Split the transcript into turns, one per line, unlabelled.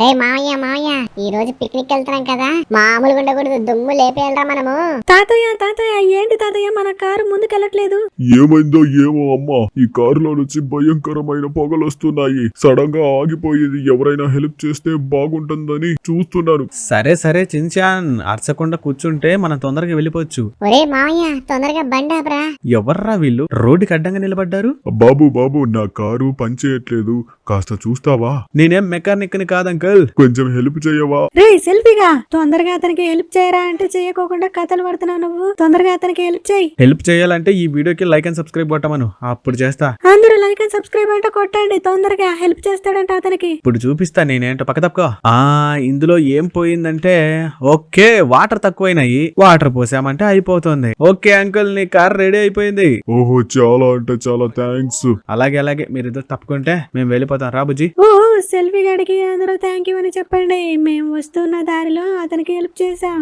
అరే మావయ్య మావయ్య, ఈ రోజు పిక్నిక్ వెళ్తున్నాం కదా, మామూలుగా ఉండకూడదు, దుమ్ము లేపేయాలరా మనము.
తాతయ్య ఏంటి తాతయ్య, మన కారు ముందుకెళ్ళట్లేదు.
ఏమైందో ఏమో అమ్మా, ఈ కారులో నుంచి భయంకరమైన పొగలు వస్తున్నాయి. సడన్ గా ఆగిపోయేది. ఎవరైనా హెల్ప్ చేస్తే బాగుంటుందని చూస్తున్నాను.
సరే చించాన్, అరచకుండా కూర్చుంటే మనం తొందరగా వెళ్ళిపోవచ్చు.
ఒరే మావయ్య, తొందరగా బండి ఆపరా.
ఎవర్రా వీళ్ళు రోడ్డుకి అడ్డంగా నిలబడ్డారు?
బాబు నా కారు పనిచేయట్లేదు, కాస్త చూస్తావా?
నేనేం మెకానిక్ ని కాదంకల్.
కొంచెం హెల్ప్ చేయవా?
రే సెల్ఫీగా, తొందరగా అతనికి హెల్ప్ చేయరా అంటే చేయకోకుండా కథలు పడుతున్నావు నువ్వు. తొందరగా అతనికి హెల్ప్ చేయి.
హెల్ప్ చేయాలంటే ఈ వీడియోకి లైక్ అండ్ సబ్స్క్రైబ్ కొట్టమను, అప్పుడు చేస్తా.
అందరూ లైక్ అండ్ సబ్స్క్రైబ్ అంటే కొట్టండి, తొందరగా హెల్ప్ చేస్తాడంట అతనికి.
ఇప్పుడు చూపిస్తా నేనేంటో, పక్క తప్పుకో. ఇందులో ఏం పోయిందంటే, ఓకే వాటర్ తక్కువైనాయి, వాటర్ పోసామంటే అయిపోతుంది. ఓకే అంకుల్, నీ కార్ రెడీ అయిపోయింది.
ఓహో, చాలా అంటే చాలా థ్యాంక్స్.
అలాగే మీరిద్దరు తప్పుకుంటే మేము వెళ్ళిపోతాం. రా బుజ్జి.
ఓ సెల్ఫీ గాడికి అందరూ థ్యాంక్ యూ అని చెప్పండి. మేము వస్తున్న దారిలో అతనికి హెల్ప్ చేసాం.